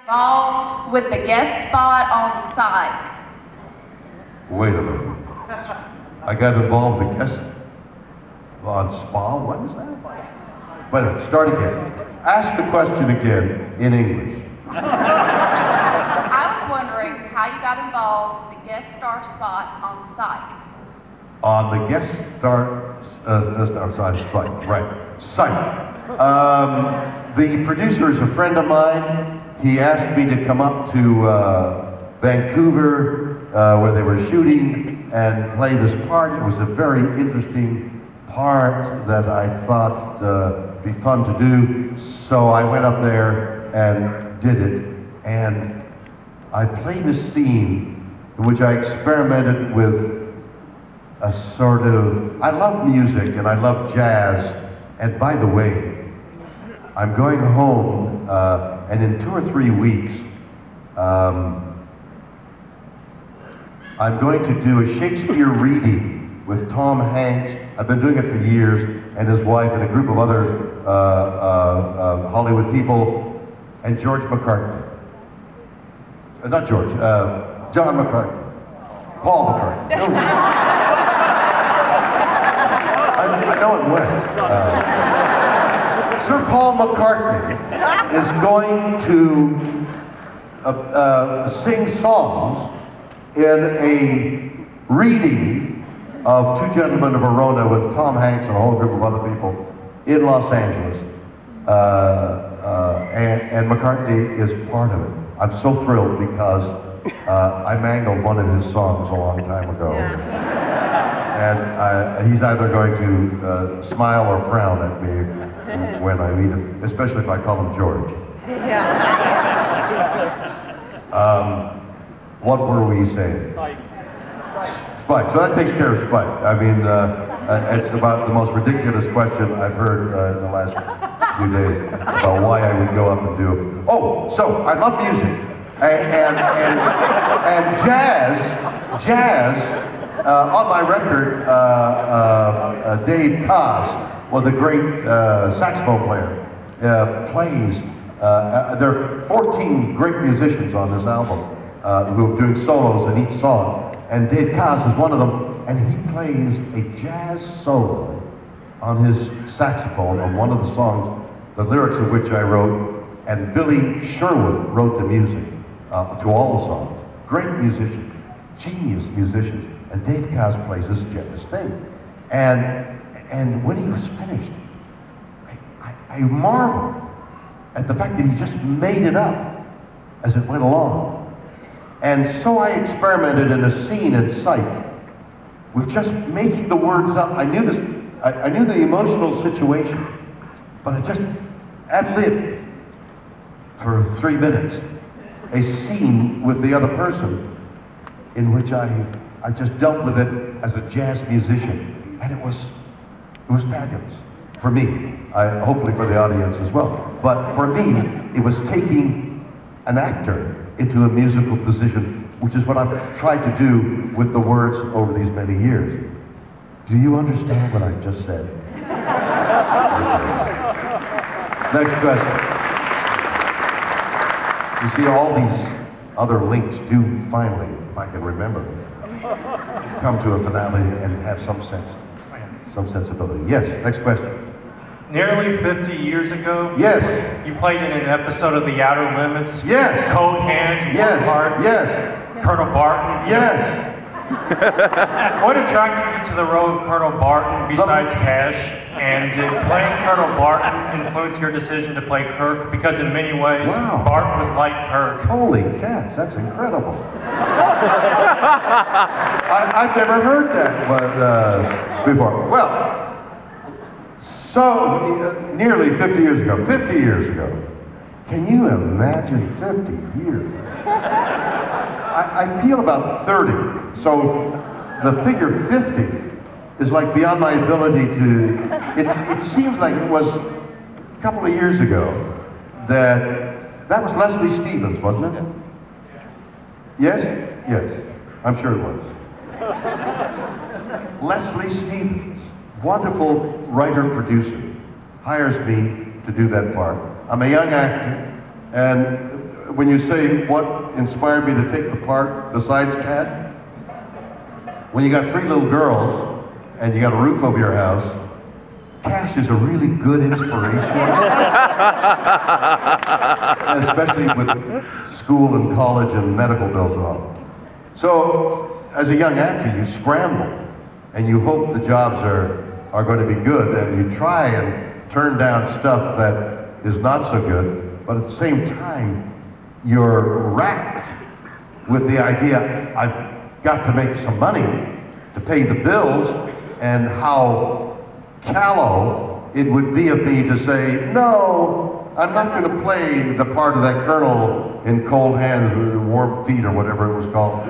Involved with the guest spot on Psych. Wait a minute. I got involved with the guest on Spa? What is that? Wait a minute, start again. Ask the question again in English. I was wondering how you got involved with the guest star spot on Psych. On the guest star spot, right, Psych. The producer is a friend of mine. He asked me to come up to Vancouver where they were shooting and play this part. It was a very interesting part that I thought would be fun to do. So I went up there and did it. And I played a scene in which I experimented with a sort of, I love music and I love jazz. And by the way, I'm going home and in 2 or 3 weeks, I'm going to do a Shakespeare reading with Tom Hanks. I've been doing it for years, and his wife and a group of other Hollywood people, and George McCartney. Not George, John McCartney. Paul McCartney. I know it well. Sir Paul McCartney is going to sing songs in a reading of Two Gentlemen of Verona with Tom Hanks and a whole group of other people in Los Angeles. And McCartney is part of it. I'm so thrilled because I mangled one of his songs a long time ago. And he's either going to smile or frown at me when I meet him, especially if I call him George. What were we saying? Spike. So that takes care of Spike. I mean, it's about the most ridiculous question I've heard in the last few days about why I would go up and do it. Oh, so I love music and jazz. On my record, Dave Koz, well, the great saxophone player, plays. There are 14 great musicians on this album who are doing solos in each song, and Dave Koz is one of them, and he plays a jazz solo on his saxophone on one of the songs, the lyrics of which I wrote, and Billy Sherwood wrote the music to all the songs. Great musicians, genius musicians, and Dave Koz plays this thing. And when he was finished, I marveled at the fact that he just made it up as it went along. And so I experimented in a scene in Psych with just making the words up. I knew the emotional situation, but I just ad-libbed for 3 minutes a scene with the other person in which I just dealt with it as a jazz musician, and it was fabulous for me. Hopefully for the audience as well. But for me, it was taking an actor into a musical position, which is what I've tried to do with the words over these many years. Do you understand what I've just said? Okay. Next question. You see, all these other links do finally, if I can remember them, come to a finale and have some sensibility. Yes, next question. Nearly 50 years ago, yes, you played in an episode of The Outer Limits. Yes. Cold Hands, Yes. Warm Heart. Yes. Colonel Barton. Yes. What attracted you to the role of Colonel Barton besides cash? And did playing Colonel Barton influence your decision to play Kirk? Because in many ways, Wow. Barton was like Kirk. Holy cats, that's incredible. I've never heard that before. Well, so nearly 50 years ago, can you imagine 50 years? I feel about 30, so the figure 50 is like beyond my ability to, it seems like it was a couple of years ago that was Leslie Stevens, wasn't it? Yes? Yes, I'm sure it was. Leslie Stevens, wonderful writer-producer, hires me to do that part. I'm a young actor, and when you say what inspired me to take the part besides Cash, when you got 3 little girls and you got a roof over your house, Cash is a really good inspiration. Especially with school and college and medical bills and all. So, as a young actor, you scramble and you hope the jobs are going to be good, and you try and turn down stuff that is not so good, but at the same time, you're racked with the idea, I've got to make some money to pay the bills, and how callow it would be of me to say, no, I'm not going to play the part of that colonel in Cold Hands with Warm Feet or whatever it was called,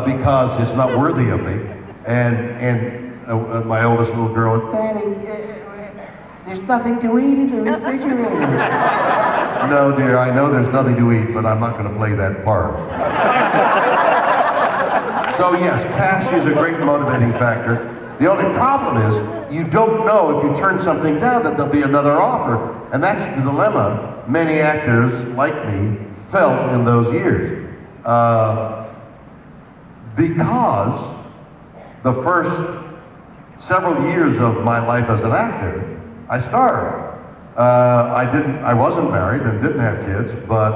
because it's not worthy of me. And my oldest little girl, Daddy, there's nothing to eat in the refrigerator. No, dear, I know there's nothing to eat, but I'm not going to play that part. So yes, cash is a great motivating factor. The only problem is, you don't know if you turn something down that there'll be another offer. And that's the dilemma many actors like me felt in those years. Because the first several years of my life as an actor, I starred. I wasn't married and didn't have kids, but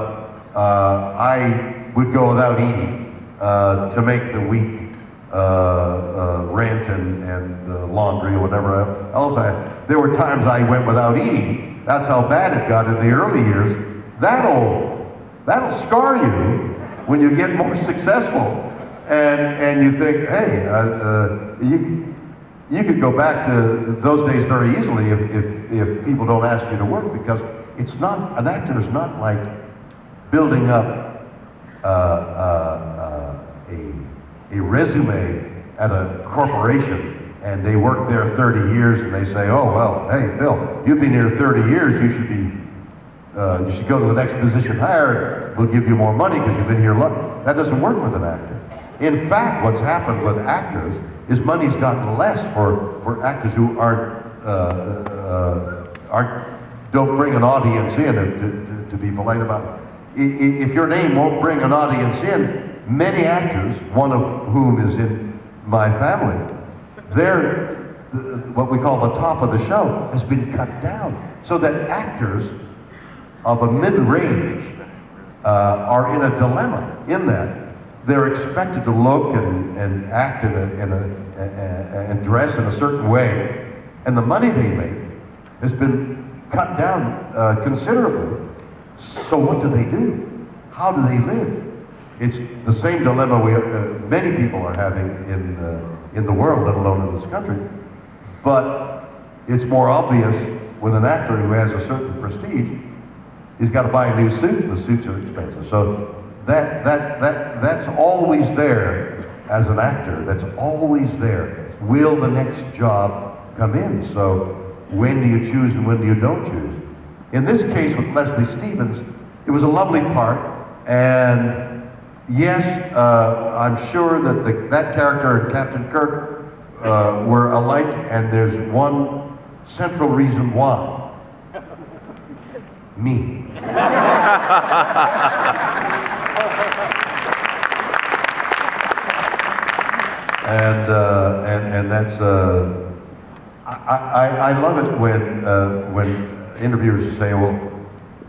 I would go without eating to make the week rent and laundry or whatever else I had. There were times I went without eating. That's how bad it got in the early years. That'll scar you when you get more successful, and you think, hey, you could go back to those days very easily if people don't ask you to work, because it's not, an actor is not like building up a resume at a corporation, and they work there 30 years and they say, oh, well, hey, Bill, you've been here 30 years, you should go to the next position higher, we'll give you more money because you've been here long. That doesn't work with an actor. In fact, what's happened with actors is money's gotten less for actors who don't bring an audience in, to be polite about it. If your name won't bring an audience in, many actors, one of whom is in my family, what we call the top of the show has been cut down, so that actors of a mid-range are in a dilemma in that they're expected to look and act and dress in a certain way, and the money they make has been cut down considerably. So what do they do? How do they live? It's the same dilemma many people are having in the world, let alone in this country. But it's more obvious with an actor who has a certain prestige. He's got to buy a new suit, and the suits are expensive. So that's always there as an actor. That's always there. Will the next job come in? So when do you choose and when do you don't choose? In this case with Leslie Stevens, it was a lovely part, and yes, I'm sure that that character and Captain Kirk were alike, and there's one central reason why. Me. And that's I love it when interviewers say, well,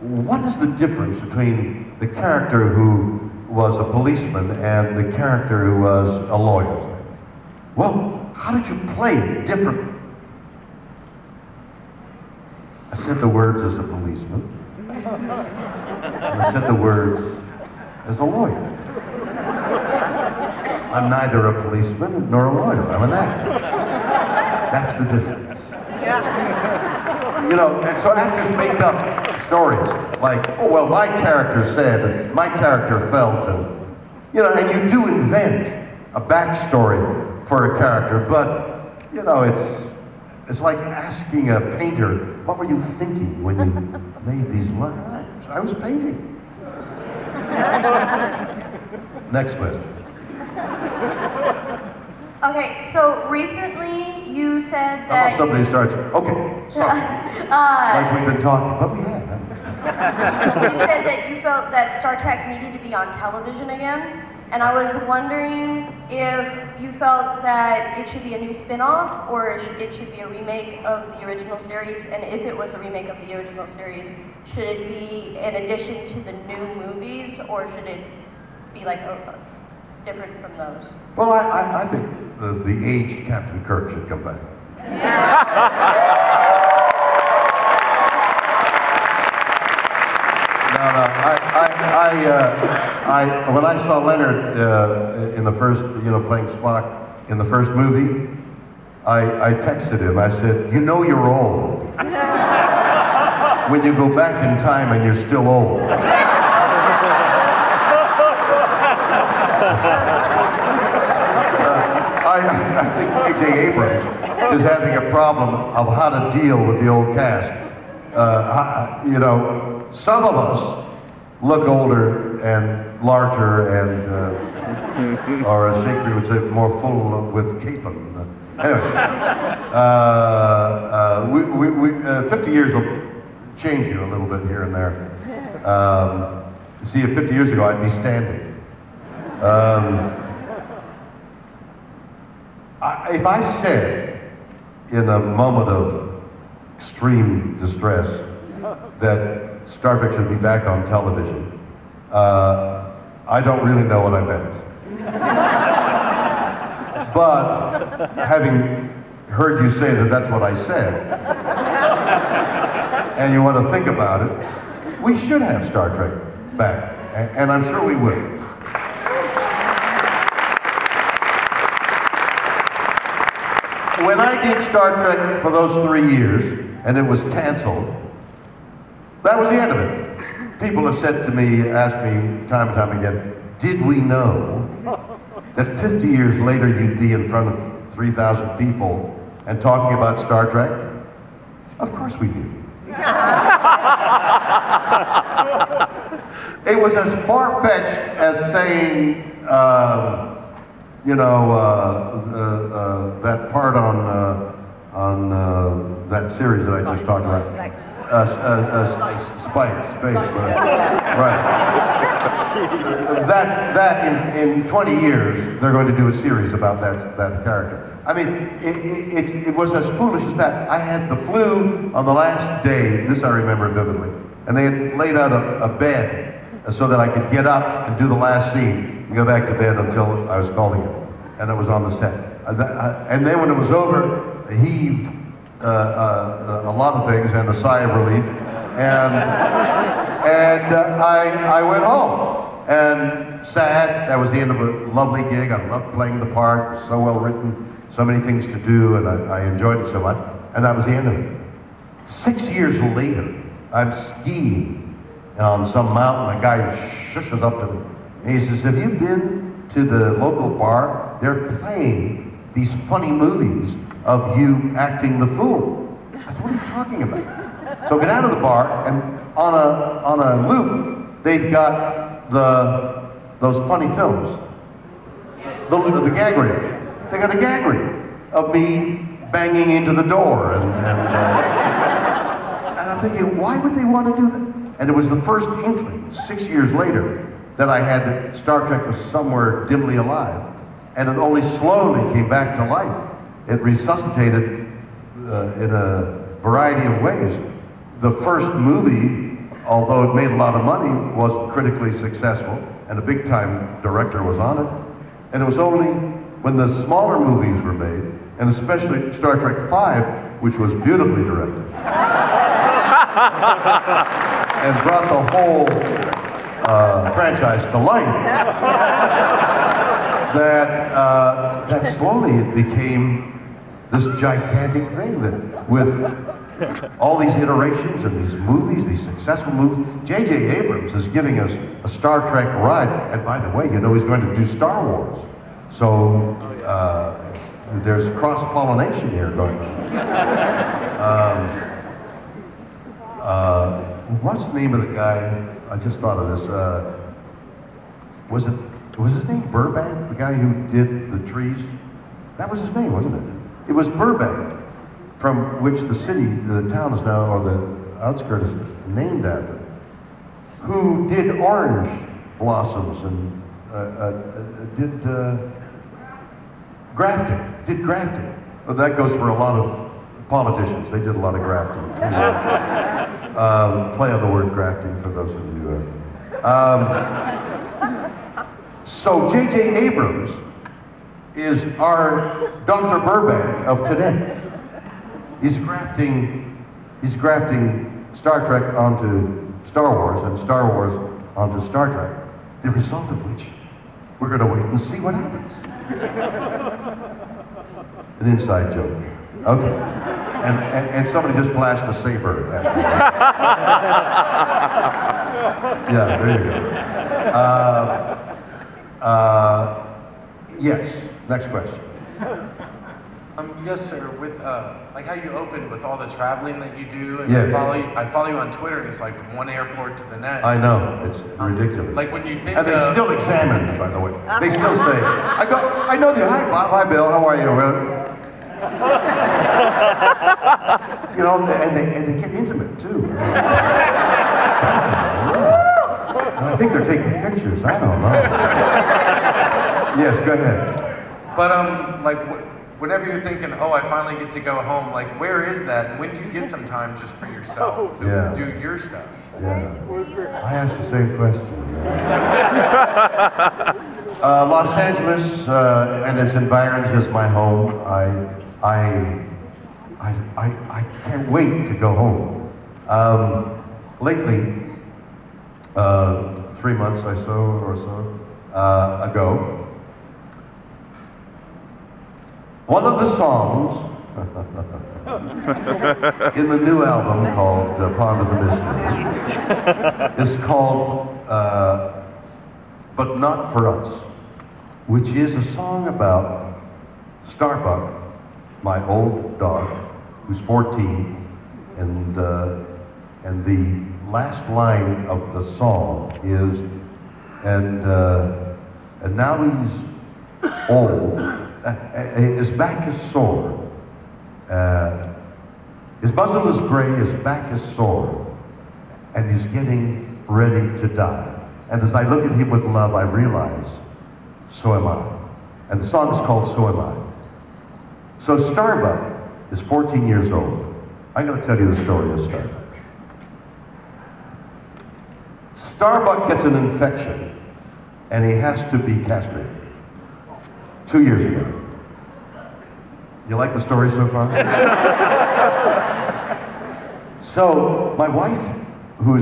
what is the difference between the character who was a policeman and the character who was a lawyer? Well, how did you play it different? I said the words as a policeman, and I said the words as a lawyer. I'm neither a policeman nor a lawyer, I'm an actor. That's the difference. Yeah. You know, and so actors make up stories like, oh, well, my character said, and my character felt, and, you know, and you do invent a backstory for a character, but, you know, it's like asking a painter, what were you thinking when you made these lines? I was painting. Next question. Okay, so recently you said that... How about somebody starts, okay, sorry, like we've been talking, but we have, haven't we? you said that you felt that Star Trek needed to be on television again, and I was wondering if you felt that it should be a new spin-off or it should be a remake of the original series, and if it was a remake of the original series, should it be in addition to the new movies, or should it be like different from those? Well, I think the aged Captain Kirk should come back. No, when I saw Leonard in the first, playing Spock in the first movie, I texted him. I said, "You know you're old when you go back in time and you're still old." I think J.J. Abrams is having a problem of how to deal with the old cast. Some of us look older and larger and, or as Shakespeare would say, more full with capon. Anyway, 50 years will change you a little bit here and there. See, if 50 years ago I'd be standing. If I said in a moment of extreme distress that Star Trek should be back on television, I don't really know what I meant. But having heard you say that that's what I said, and you want to think about it, we should have Star Trek back, and I'm sure we will. When I did Star Trek for those 3 years, and it was canceled, that was the end of it. People have said to me, asked me time and time again, did we know that 50 years later you'd be in front of 3,000 people and talking about Star Trek? Of course we knew. It was as far-fetched as saying, that part on that series that I just talked about. Spike, right. That in 20 years, they're going to do a series about that character. I mean, it was as foolish as that. I had the flu on the last day, this I remember vividly, and they had laid out a bed so that I could get up and do the last scene and go back to bed until I was called again. And it was on the set. And then when it was over, I heaved a lot of things and a sigh of relief. And I went home. And sad, that was the end of a lovely gig. I loved playing the part, it was so well written, so many things to do, and I enjoyed it so much. And that was the end of it. 6 years later, I'm skiing on some mountain. A guy shushes up to me, and he says, "Have you been to the local bar? They're playing these funny movies of you acting the fool." I said, "What are you talking about?" So I get out of the bar, and on a loop, they've got those funny films, the gag reel. They got a gag reel of me banging into the door, and I'm thinking, why would they want to do that? And it was the first inkling, 6 years later, that I had that Star Trek was somewhere dimly alive. And it only slowly came back to life. It resuscitated in a variety of ways. The first movie, although it made a lot of money, wasn't critically successful, and a big-time director was on it. And it was only when the smaller movies were made, and especially Star Trek V, which was beautifully directed, and brought the whole franchise to life, that slowly it became this gigantic thing that with all these iterations and these movies, these successful movies, J.J. Abrams is giving us a Star Trek ride. And by the way, he's going to do Star Wars. So there's cross-pollination here going on. What's the name of the guy? I just thought of this. Was his name Burbank? The guy who did the trees? That was his name, wasn't it? It was Burbank, from which the town is now, or the outskirts, is named after. who did orange blossoms and did grafting. Well, that goes for a lot of politicians. They did a lot of grafting. Play on the word grafting for those of you. So J.J. Abrams is our Dr. Burbank of today. He's grafting Star Trek onto Star Wars and Star Wars onto Star Trek. The result of which we're going to wait and see what happens. An inside joke. Okay. And somebody just flashed a saber at me. Yeah, there you go. Yes, next question. Yes, sir. With like how you opened with all the traveling that you do, and Yeah. I follow you on Twitter, and it's like from one airport to the next. I know, it's ridiculous. Like when you think and they still examine me, by the way. They still say, I know the, hi Bob, hi Bill, how are you? You know, and they get intimate too. And I think they're taking pictures, I don't know. Yes, go ahead. But like whenever you're thinking, oh, I finally get to go home, like where is that? And when do you get some time just for yourself to do your stuff? Yeah, I asked the same question. Los Angeles and its environs is my home. I can't wait to go home. Lately, 3 months or so ago, one of the songs in the new album called Pond of the Mystery is called But Not For Us, which is a song about Starbuck, my old dog, who's 14, and the last line of the song is, and now he's old, his back is sore, his muzzle is gray, his back is sore, and he's getting ready to die. And as I look at him with love, I realize, so am I. And the song is called So Am I. So Starbuck is 14 years old. I'm going to tell you the story of Starbuck. Starbuck gets an infection, and he has to be castrated 2 years ago. You like the story so far? So my wife, who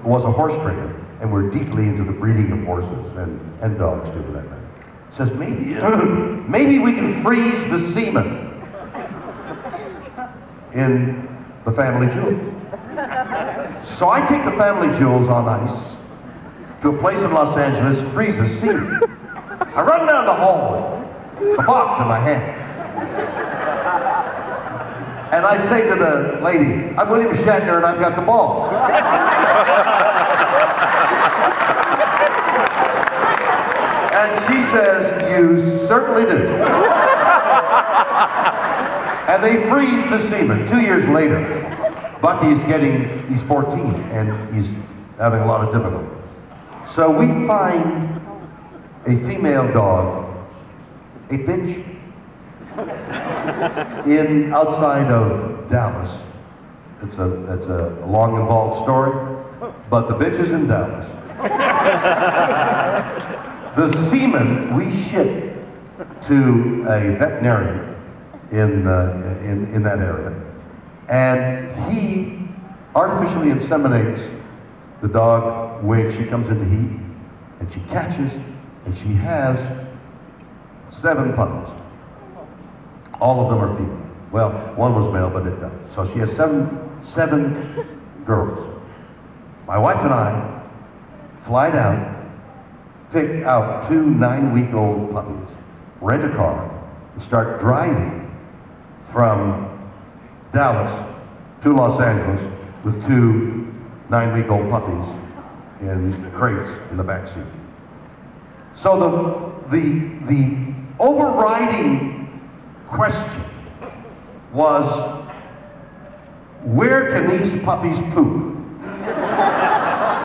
was a horse trainer, and we're deeply into the breeding of horses and dogs too, for that matter, says maybe we can freeze the semen in the family jewels. So I take the family jewels on ice to a place in Los Angeles, freeze the semen. I run down the hallway, the box in my hand. And I say to the lady, I'm William Shatner and I've got the balls. And she says, you certainly do. And they freeze the semen. 2 years later, Bucky's he's 14 and he's having a lot of difficulty. So we find a female dog, a bitch, outside of Dallas. It's a long, involved story, but the bitch is in Dallas. The semen we ship to a veterinarian in that area, and he artificially inseminates the dog when she comes into heat, and she catches, and she has 7 puppies. All of them are female. Well, one was male, but it does. So she has seven girls. My wife and I fly down, pick out 2 9-week-old puppies, rent a car, and start driving from Dallas to Los Angeles with 2 9-week-old puppies in crates in the back seat. So the overriding question was, where can these puppies poop?